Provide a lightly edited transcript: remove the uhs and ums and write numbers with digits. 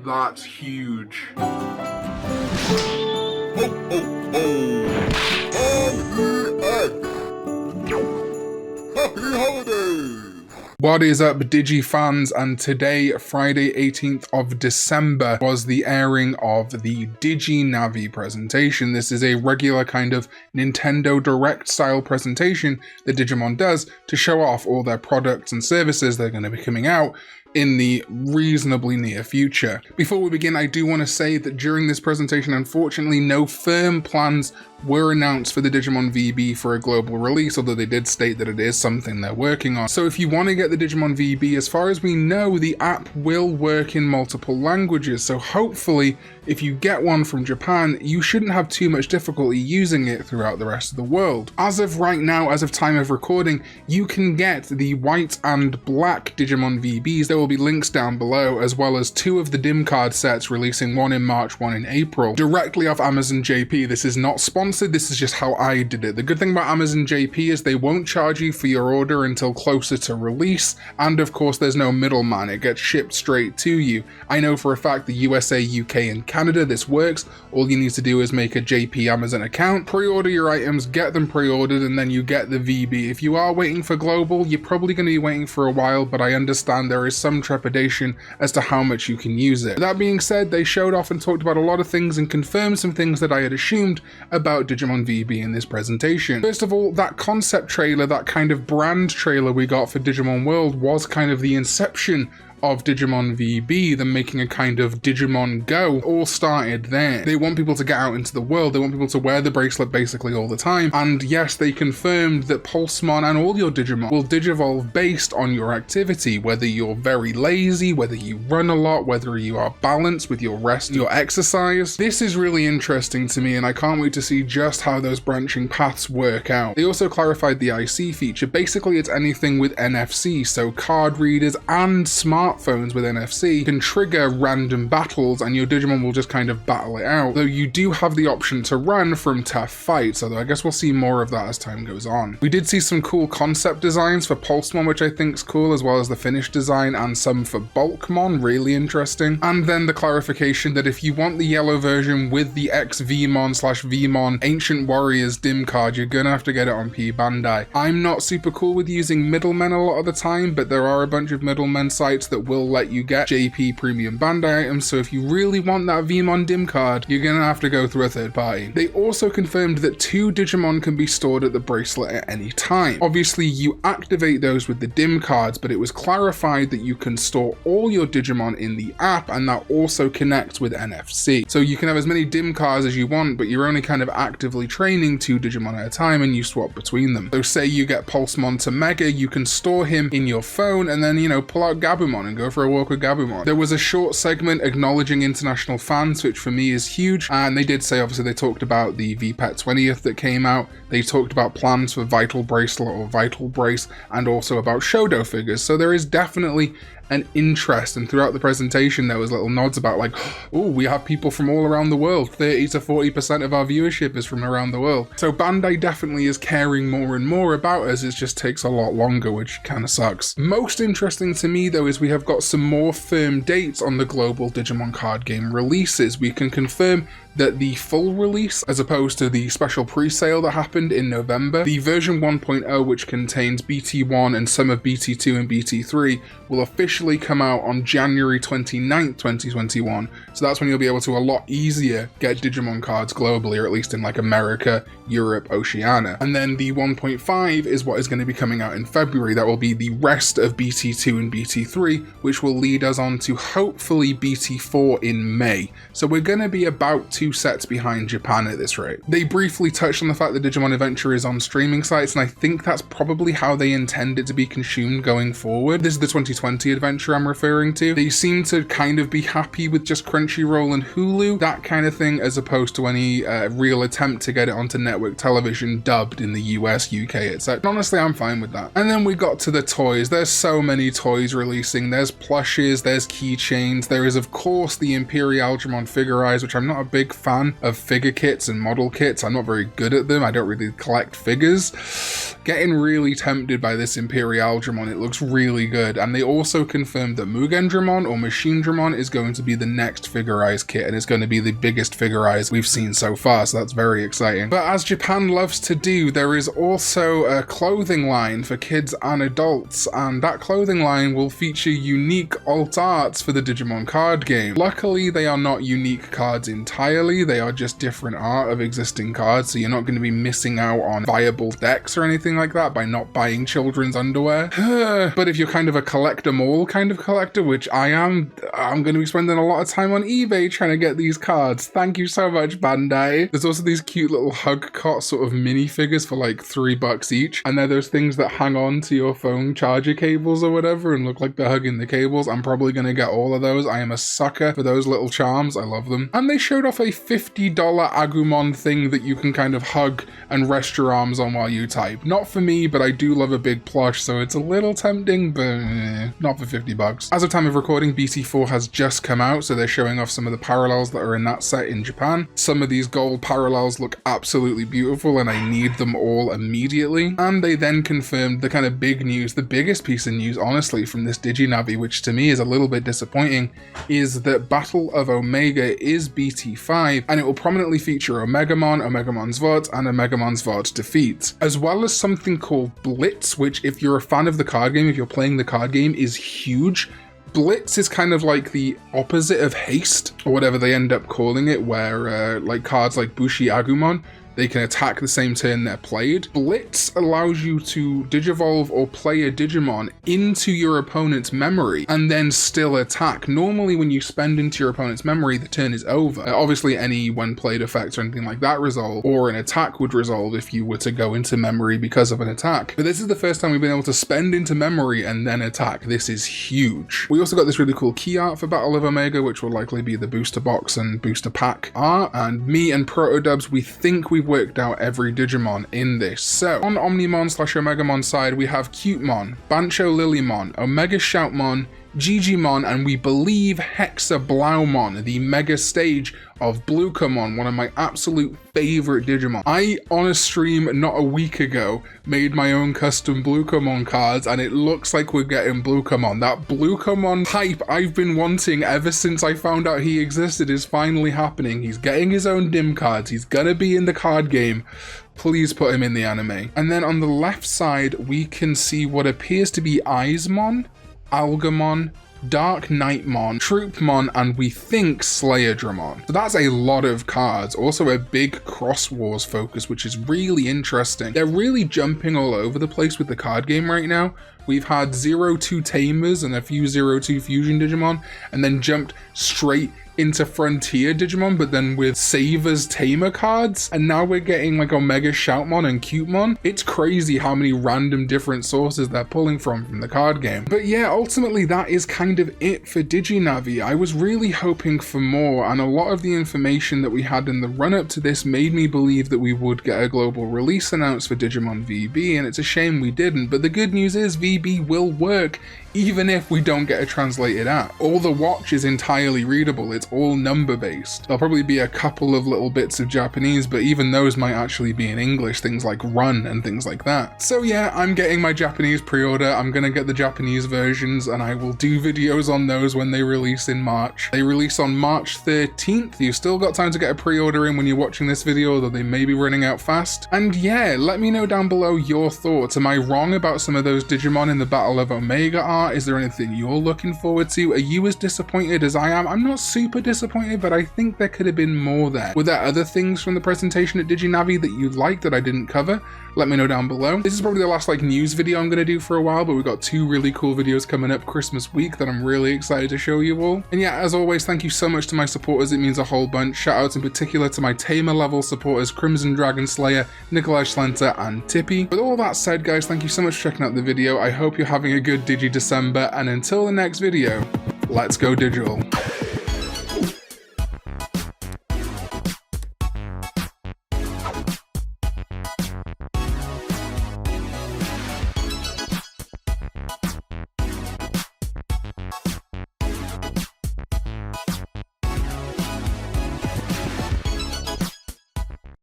That's huge. Ho, ho, ho. Happy holidays! What is up, Digi fans? And today, Friday 18th of December, was the airing of the DigiNavi presentation. This is a regular kind of Nintendo Direct style presentation that Digimon does to show off all their products and services that are going to be coming out in the reasonably near future. Before we begin, I do want to say that during this presentation, unfortunately, no firm plans were announced for the Digimon VB for a global release, although they did state that it is something they're working on. So if you want to get the Digimon VB, as far as we know, the app will work in multiple languages, so hopefully if you get one from Japan, you shouldn't have too much difficulty using it throughout the rest of the world. As of right now, as of time of recording, you can get the white and black Digimon VBs. There will be links down below, as well as 2 of the DIM card sets, releasing one in March, one in April, directly off Amazon JP. This is not sponsored, this is just how I did it. The good thing about Amazon JP is they won't charge you for your order until closer to release, and of course there's no middleman, it gets shipped straight to you. I know for a fact the USA, UK and Canada this works. All you need to do is make a JP Amazon account, pre-order your items, get them pre-ordered, and then you get the VB. If you are waiting for global, you're probably going to be waiting for a while, but I understand there is some trepidation as to how much you can use it. That being said, they showed off and talked about a lot of things and confirmed some things that I had assumed about Digimon VB in this presentation. First of all, that concept trailer, that kind of brand trailer we got for Digimon World was kind of the inception of Digimon VB, them making a kind of Digimon Go, all started there. They want people to get out into the world, they want people to wear the bracelet basically all the time, and yes, they confirmed that Pulsemon and all your Digimon will digivolve based on your activity, whether you're very lazy, whether you run a lot, whether you are balanced with your rest, your exercise. This is really interesting to me, and I can't wait to see just how those branching paths work out. They also clarified the IC feature. Basically, it's anything with NFC, so card readers and smartphones with NFC can trigger random battles and your Digimon will just kind of battle it out, though you do have the option to run from tough fights, although I guess we'll see more of that as time goes on. We did see some cool concept designs for Pulsemon, which I think is cool, as well as the finished design, and some for Bulkmon, really interesting. And then the clarification that if you want the yellow version with the ex-Vmon/Vmon Ancient Warriors DIM card, you're gonna have to get it on P Bandai. I'm not super cool with using middlemen a lot of the time, but there are a bunch of middlemen sites that will let you get JP Premium Bandai items, so if you really want that Vmon DIM card, you're gonna have to go through a third party. They also confirmed that 2 Digimon can be stored at the bracelet at any time. Obviously, you activate those with the DIM cards, but it was clarified that you can store all your Digimon in the app, and that also connects with NFC. So you can have as many DIM cards as you want, but you're only kind of actively training 2 Digimon at a time, and you swap between them. So say you get Pulsemon to Mega, you can store him in your phone, and then, pull out Gabumon and go for a walk with Gabumon. There was a short segment acknowledging international fans, which for me is huge, and they did say, obviously they talked about the VPET 20th that came out, they talked about plans for Vital Bracelet or Vital Brace, and also about Shodo figures, so there is definitely an interest, and throughout the presentation there was little nods about like, oh, we have people from all around the world, 30 to 40% of our viewership is from around the world. So Bandai definitely is caring more and more about us, it just takes a lot longer, which kind of sucks. Most interesting to me though is we have got some more firm dates on the global Digimon card game releases. We can confirm that the full release, as opposed to the special pre-sale that happened in November, the version 1.0, which contains BT1 and some of BT2 and BT3, will officially come out on January 29th, 2021. So that's when you'll be able to a lot easier get Digimon cards globally, or at least in like America, Europe, Oceania. And then the 1.5 is what is going to be coming out in February. That will be the rest of BT2 and BT3, which will lead us on to hopefully BT4 in May. So we're going to be about 2 sets behind Japan at this rate. They briefly touched on the fact that Digimon Adventure is on streaming sites, and I think that's probably how they intend it to be consumed going forward. This is the 2020 adventure I'm referring to. They seem to kind of be happy with just Crunchyroll and Hulu, that kind of thing, as opposed to any real attempt to get it onto network television dubbed in the US, UK, etc. Honestly, I'm fine with that. And then we got to the toys. There's so many toys releasing. There's plushes, there's keychains, there is of course the Imperial Algemon Figure Eyes, which I'm not a big big fan of figure kits and model kits. I'm not very good at them. I don't really collect figures. Getting really tempted by this Imperial Dramon. It looks really good. And they also confirmed that Mugen Dramon or Machine Dramon is going to be the next Figurize kit, and it's going to be the biggest Figurize we've seen so far, so that's very exciting. But as Japan loves to do, there is also a clothing line for kids and adults, and that clothing line will feature unique alt arts for the Digimon card game. Luckily, they are not unique cards entirely, they are just different art of existing cards, so you're not going to be missing out on viable decks or anything like that by not buying children's underwear. But if you're kind of a collect 'em all kind of collector, which I am, I'm going to be spending a lot of time on eBay trying to get these cards. Thank you so much, Bandai. There's also these cute little hug cot sort of minifigures for like $3 each, and they're those things that hang on to your phone charger cables or whatever and look like they're hugging the cables. I'm probably going to get all of those. I am a sucker for those little charms. I love them. And they showed off a $50 Agumon thing that you can kind of hug and rest your arms on while you type. Not for me, but I do love a big plush, so it's a little tempting, but not for $50. As of time of recording, BT4 has just come out, so they're showing off some of the parallels that are in that set in Japan. Some of these gold parallels look absolutely beautiful, and I need them all immediately. And they then confirmed the kind of big news, the biggest piece of news, honestly, from this DigiNavi, which to me is a little bit disappointing, is that Battle of Omega is BT5, and it will prominently feature Omegamon, Omegamon Zvod, and Omegamon Zvod Defeat, as well as something called BLITZ, which if you're a fan of the card game, if you're playing the card game, is huge. BLITZ is kind of like the opposite of haste, or whatever they end up calling it, where like cards like Bushi Agumon, they can attack the same turn they're played. BLITZ allows you to digivolve or play a Digimon into your opponent's memory and then still attack. Normally when you spend into your opponent's memory, the turn is over. Obviously any when played effects or anything like that resolve, or an attack would resolve if you were to go into memory because of an attack. But this is the first time we've been able to spend into memory and then attack. This is huge. We also got this really cool key art for Battle of Omega, which will likely be the booster box and booster pack art. And me and Protodubs, we think we've worked out every Digimon in this. So on Omnimon/Omegamon side, we have Cutemon, Bancho Lilymon, Omega Shoutmon, Gigimon, and we believe Hexa Blaumon, the mega stage of Bluecomon, one of my absolute favorite Digimon. I, on a stream not a week ago, made my own custom Bluecomon cards, and it looks like we're getting Bluecomon. That Bluecomon hype I've been wanting ever since I found out he existed is finally happening. He's getting his own DIM cards. He's gonna be in the card game. Please put him in the anime. And then on the left side, we can see what appears to be Eismon, Algamon, Dark Knightmon, Troopmon, and we think Slayerdramon. So that's a lot of cards. Also a big Cross Wars focus, which is really interesting. They're really jumping all over the place with the card game right now. We've had 02 Tamers and a few 02 Fusion Digimon, and then jumped straight into Frontier Digimon, but then with Savers Tamer cards, and now we're getting like Omega Shoutmon and Cutemon. It's crazy how many random different sources they're pulling from the card game. But yeah, ultimately that is kind of it for DigiNavi. I was really hoping for more, and a lot of the information that we had in the run-up to this made me believe that we would get a global release announced for Digimon VB, and it's a shame we didn't. But the good news is VB will work even if we don't get a translated app. All the watch is entirely readable, it's all number based. There'll probably be a couple of little bits of Japanese, but even those might actually be in English, things like run and things like that. So yeah, I'm getting my Japanese pre-order, I'm gonna get the Japanese versions, and I will do videos on those when they release in March. They release on March 13th, you've still got time to get a pre-order in when you're watching this video, though they may be running out fast. And yeah, let me know down below your thoughts. Am I wrong about some of those Digimon in the Battle of Omega art? Is there anything you're looking forward to? Are you as disappointed as I am? I'm not super disappointed, but I think there could have been more there. Were there other things from the presentation at DigiNavi that you liked that I didn't cover? Let me know down below. This is probably the last news video I'm going to do for a while, but we've got 2 really cool videos coming up Christmas week that I'm really excited to show you all. And yeah, as always, thank you so much to my supporters. It means a whole bunch. Shout outs in particular to my Tamer level supporters, Crimson Dragon Slayer, Nikolai Schlenter, and Tippy. With all that said, guys, thank you so much for checking out the video. I hope you're having a good Digi December, and until the next video, let's go digital.